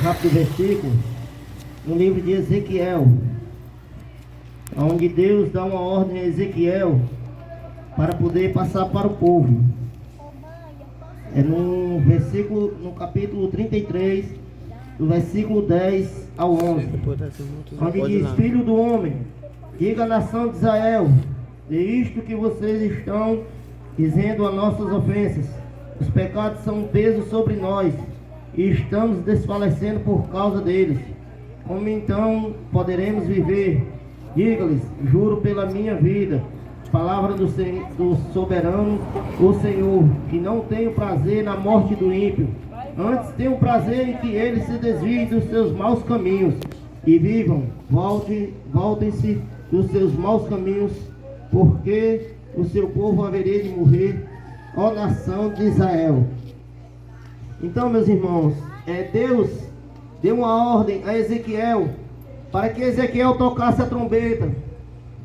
rápido versículo no livro de Ezequiel, onde Deus dá uma ordem a Ezequiel para poder passar para o povo. É no versículo, no capítulo 33, do versículo 10 ao 11, onde diz: Filho do homem, diga à nação de Israel, de isto que vocês estão dizendo as nossas ofensas. Os pecados são um peso sobre nós e estamos desfalecendo por causa deles. Como então poderemos viver? Diga-lhes, juro pela minha vida, palavra do soberano, o Senhor, que não tenho prazer na morte do ímpio. Antes tenho prazer em que ele se desvie dos seus maus caminhos e vivam. Voltem-se dos seus maus caminhos, porque o seu povo haveria de morrer, ó nação de Israel. Então, meus irmãos, Deus deu uma ordem a Ezequiel para que Ezequiel tocasse a trombeta.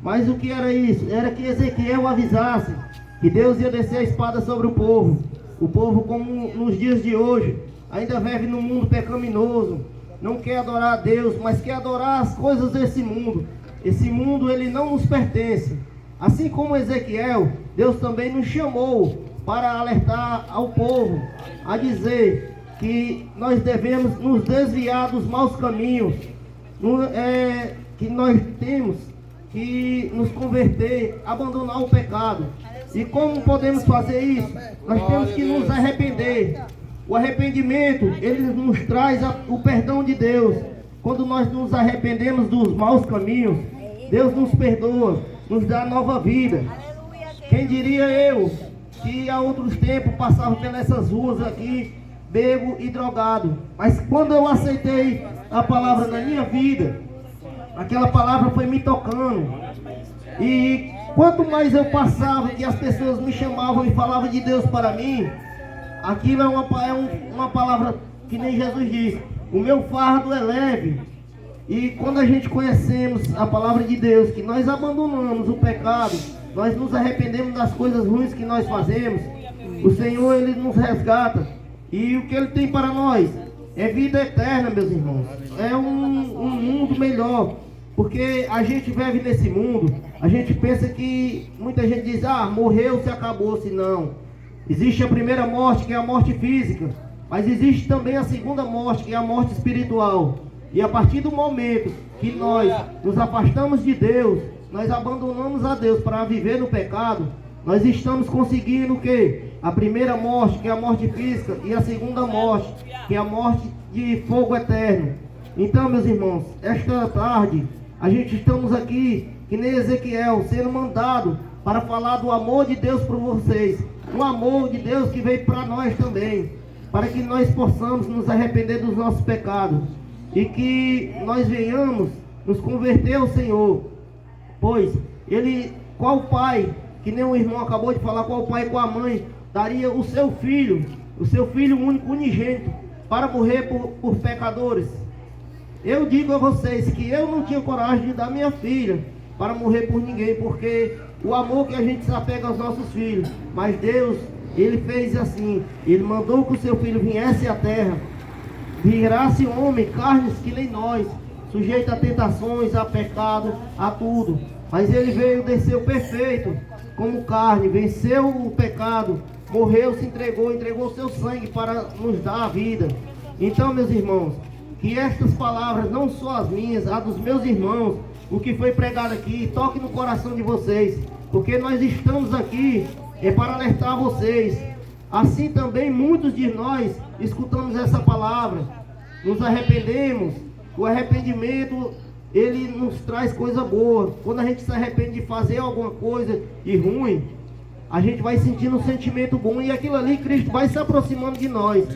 Mas o que era isso? Era que Ezequiel avisasse que Deus ia descer a espada sobre o povo. O povo, como nos dias de hoje, ainda vive num mundo pecaminoso, não quer adorar a Deus, mas quer adorar as coisas desse mundo. Esse mundo, ele não nos pertence. Assim como Ezequiel, Deus também nos chamou para alertar ao povo, a dizer que nós devemos nos desviar dos maus caminhos, que nós temos que nos converter, abandonar o pecado. E como podemos fazer isso? Nós temos que nos arrepender. O arrependimento, ele nos traz o perdão de Deus. Quando nós nos arrependemos dos maus caminhos, Deus nos perdoa, nos dá nova vida. Quem diria eu que há outros tempos passava pelas ruas aqui, bebo e drogado. Mas quando eu aceitei a palavra na minha vida, aquela palavra foi me tocando. E quanto mais eu passava e as pessoas me chamavam e falavam de Deus para mim, aquilo é uma palavra que nem Jesus disse: o meu fardo é leve. E quando a gente conhecemos a palavra de Deus, que nós abandonamos o pecado, nós nos arrependemos das coisas ruins que nós fazemos, o Senhor, ele nos resgata. E o que ele tem para nós é vida eterna, meus irmãos. É um mundo melhor. Porque a gente vive nesse mundo, a gente pensa que, muita gente diz: morreu, se acabou-se. Não. Existe a primeira morte, que é a morte física, mas existe também a segunda morte, que é a morte espiritual. E a partir do momento que nós nos afastamos de Deus, nós abandonamos a Deus para viver no pecado, nós estamos conseguindo o quê? A primeira morte, que é a morte física, e a segunda morte, que é a morte de fogo eterno. Então, meus irmãos, esta tarde, a gente estamos aqui, que nem Ezequiel, sendo mandado para falar do amor de Deus para vocês. Um amor de Deus que veio para nós também, para que nós possamos nos arrepender dos nossos pecados e que nós venhamos nos converter ao Senhor. Pois qual pai, que nem o irmão acabou de falar, qual pai com a mãe daria o seu filho único, unigênito, para morrer por pecadores? Eu digo a vocês que eu não tinha coragem de dar minha filha para morrer por ninguém, porque o amor que a gente se apega aos nossos filhos. Mas Deus, ele fez assim: ele mandou que o seu filho viesse à terra, virasse homem, carnes que nem nós, sujeito a tentações, a pecado, a tudo. Mas ele veio, desceu perfeito como carne, venceu o pecado, morreu, se entregou seu sangue para nos dar a vida. Então, meus irmãos, que estas palavras, não só as minhas, as dos meus irmãos, o que foi pregado aqui, toque no coração de vocês, porque nós estamos aqui para alertar vocês. Assim também muitos de nós escutamos essa palavra, nos arrependemos. O arrependimento, ele nos traz coisa boa. Quando a gente se arrepende de fazer alguma coisa de ruim, a gente vai sentindo um sentimento bom, e aquilo ali, Cristo vai se aproximando de nós.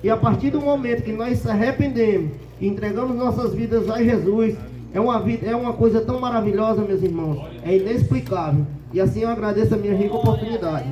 E a partir do momento que nós se arrependemos e entregamos nossas vidas a Jesus, é uma coisa tão maravilhosa, meus irmãos, é inexplicável. E assim eu agradeço a minha rica oportunidade.